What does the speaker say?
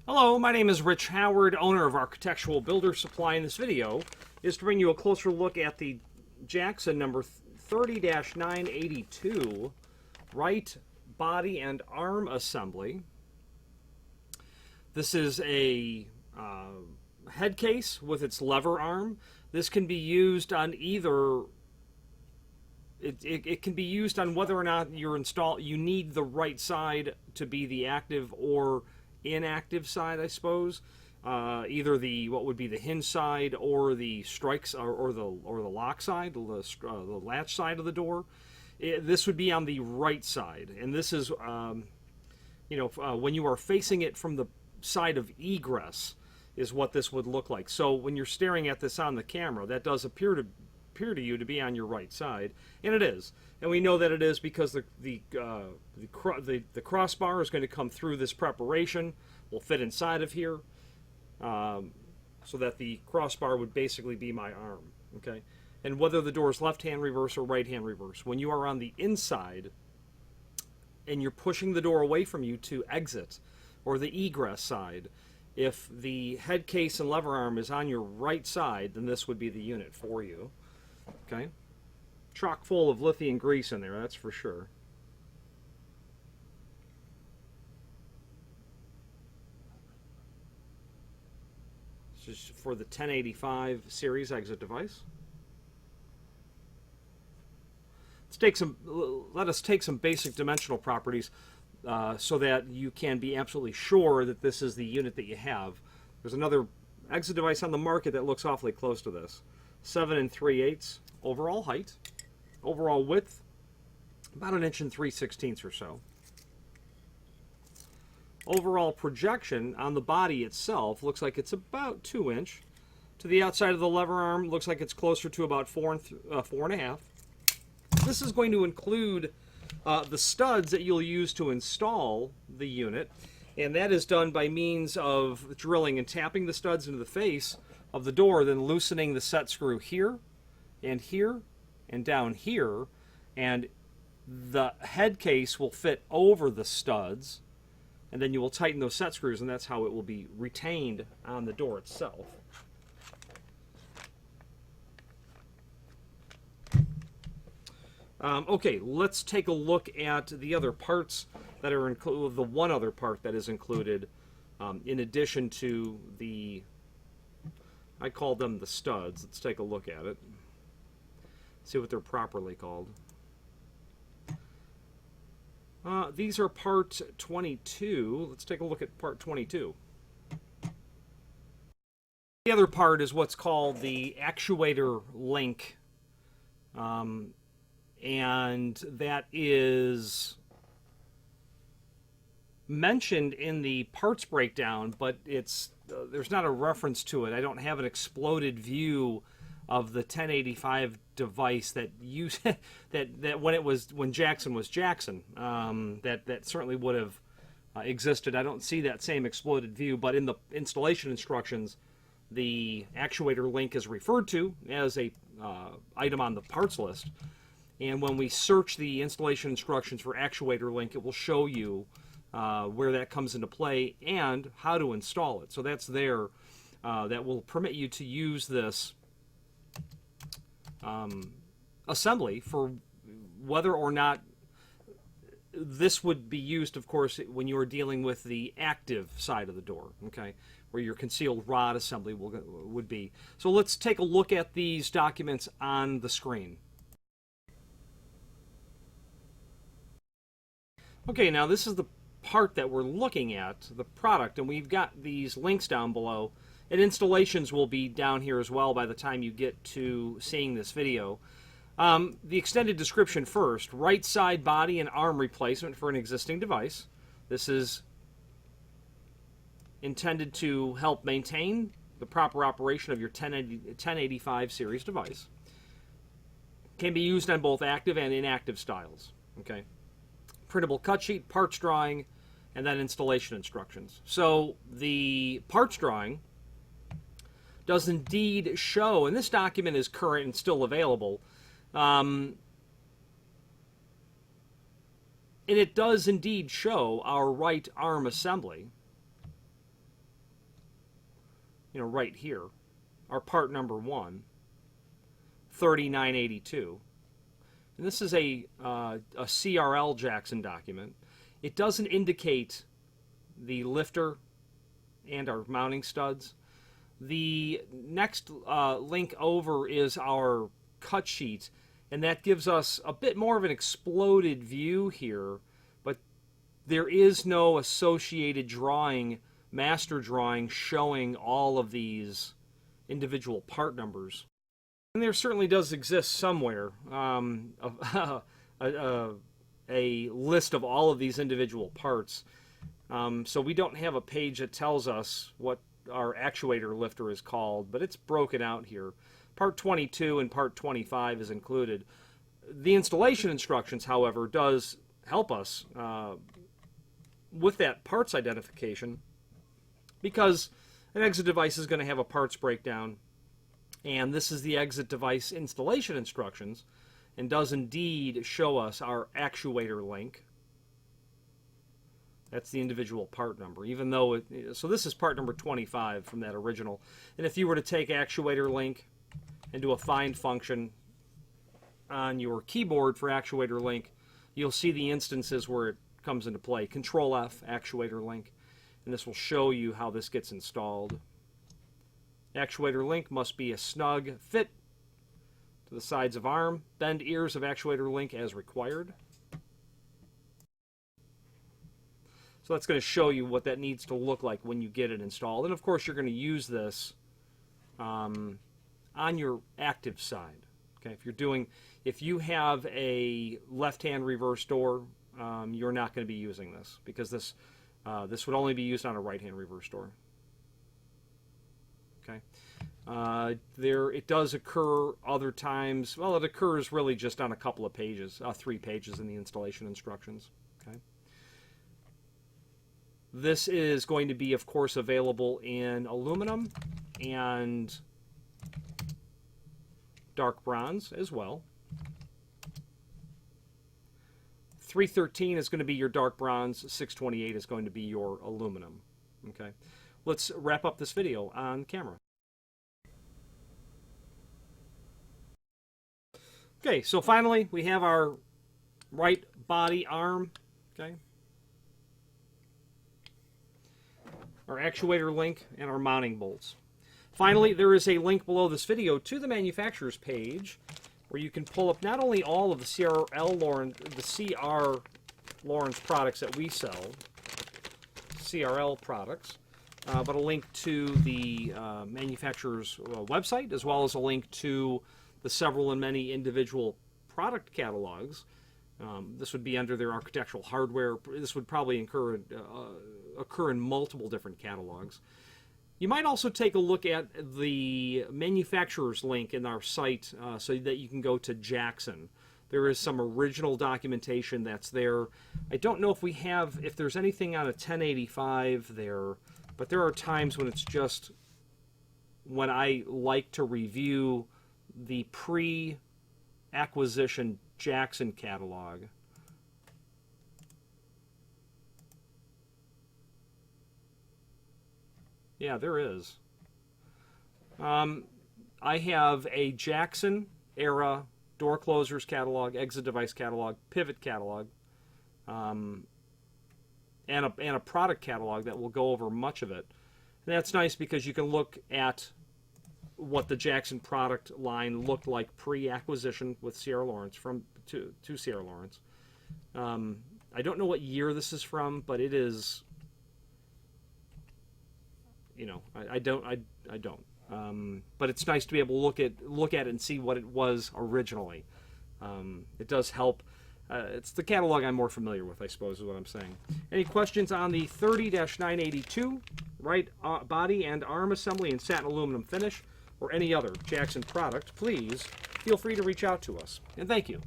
Hello, my name is Rich Howard, owner of Architectural Builder Supply. In this video is to bring you a closer look at the Jackson number 30-982 right body and arm assembly. This is a head case with its lever arm. This can be used on either. It can be used on whether or not you need the right side to be the active or inactive side, I suppose. Either the what would be the hinge side or the strikes or the lock side, the latch side of the door. This would be on the right side, and this is when you are facing it from the side of egress is what this would look like. So when you're staring at this on the camera, that does appear to you to be on your right side, and it is. And we know that it is because the crossbar is going to come through this preparation, will fit inside of here, so that the crossbar would basically be my arm. Okay, and whether the door is left-hand reverse or right-hand reverse, when you are on the inside and you're pushing the door away from you to exit, or the egress side, if the head case and lever arm is on your right side, then this would be the unit for you. Okay, chock full of lithium grease in there, that's for sure. This is for the 1085 series exit device. Let us take some basic dimensional properties so that you can be absolutely sure that this is the unit that you have. There's another exit device on the market that looks awfully close to this. 7 3/8 overall height, overall width about 1 3/16 inches or so. Overall projection on the body itself looks like it's about 2 inch. To the outside of the lever arm looks like it's closer to about 4.5. This is going to include the studs that you'll use to install the unit, and that is done by means of drilling and tapping the studs into the face of the door, then loosening the set screw here and down here, and the head case will fit over the studs, and then you will tighten those set screws, and that's how it will be retained on the door itself. Okay, let's take a look at the other parts that are included, the one other part that is included in addition to the, I call them the studs. Let's take a look at it. See what they're properly called. These are part 22. Let's take a look at part 22. The other part is what's called the actuator link. And that is mentioned in the parts breakdown, but it's there's not a reference to it. I don't have an exploded view of the 1085 device that that when Jackson was Jackson, that certainly would have existed. I don't see that same exploded view, but in the installation instructions, the actuator link is referred to as a item on the parts list. And when we search the installation instructions for actuator link, it will show you where that comes into play and how to install it. So that's there. That will permit you to use this assembly for whether or not this would be used, of course, when you are dealing with the active side of the door, okay, where your concealed rod assembly would be. So let's take a look at these documents on the screen. Okay, now this is the part that we're looking at, the product, and we've got these links down below, and installations will be down here as well by the time you get to seeing this video. The extended description first: right side body and arm replacement for an existing device. This is intended to help maintain the proper operation of your 1085 series device. Can be used on both active and inactive styles. Okay. Printable cut sheet, parts drawing, and then installation instructions. So the parts drawing does indeed show, and this document is current and still available, and it does indeed show our right arm assembly. right here, our part number 1, 3982. And this is a CRL Jackson document. It doesn't indicate the lifter and our mounting studs. The next link over is our cut sheet, and that gives us a bit more of an exploded view here, but there is no associated drawing, master drawing, showing all of these individual part numbers. And there certainly does exist somewhere a list of all of these individual parts. So we don't have a page that tells us what our actuator lifter is called, but it's broken out here. Part 22 and Part 25 is included. The installation instructions, however, does help us with that parts identification, because an exit device is going to have a parts breakdown, and this is the exit device installation instructions, and does indeed show us our actuator link. That's the individual part number, even though so this is part number 25 from that original. And if you were to take actuator link and do a find function on your keyboard for actuator link, you'll see the instances where it comes into play. Control F, actuator link, and this will show you how this gets installed. Actuator link must be a snug fit to the sides of arm. Bend ears of actuator link as required. So that's going to show you what that needs to look like when you get it installed. And of course, you're going to use this on your active side. Okay, if you have a left-hand reverse door, you're not going to be using this, because this would only be used on a right-hand reverse door. Okay, it does occur other times. Well, it occurs really just on a couple of pages, 3 pages in the installation instructions. Okay. This is going to be, of course, available in aluminum and dark bronze as well. 313 is going to be your dark bronze. 628 is going to be your aluminum. Okay, let's wrap up this video on camera. Okay, so finally we have our right body arm. Okay. Our actuator link, and our mounting bolts. Finally, there is a link below this video to the manufacturer's page, where you can pull up not only all of the CR Lawrence products that we sell, CRL products, but a link to the manufacturer's website, as well as a link to the several and many individual product catalogs. This would be under their architectural hardware. This would probably occur in multiple different catalogs. You might also take a look at the manufacturer's link in our site so that you can go to Jackson. There is some original documentation that's there. I don't know if there's anything on a 1085 there, but there are times when when I like to review the pre-acquisition Jackson catalog. Yeah, there is. I have a Jackson era door closers catalog, exit device catalog, pivot catalog, and a product catalog that will go over much of it. And that's nice because you can look at what the Jackson product line looked like pre-acquisition with Sierra Lawrence to Sierra Lawrence. I don't know what year this is from, but it is. You know, I don't. But it's nice to be able to look at it and see what it was originally. It does help. It's the catalog I'm more familiar with, I suppose, is what I'm saying. Any questions on the 30-982 right body and arm assembly in satin aluminum finish, or any other Jackson product, please feel free to reach out to us. And thank you.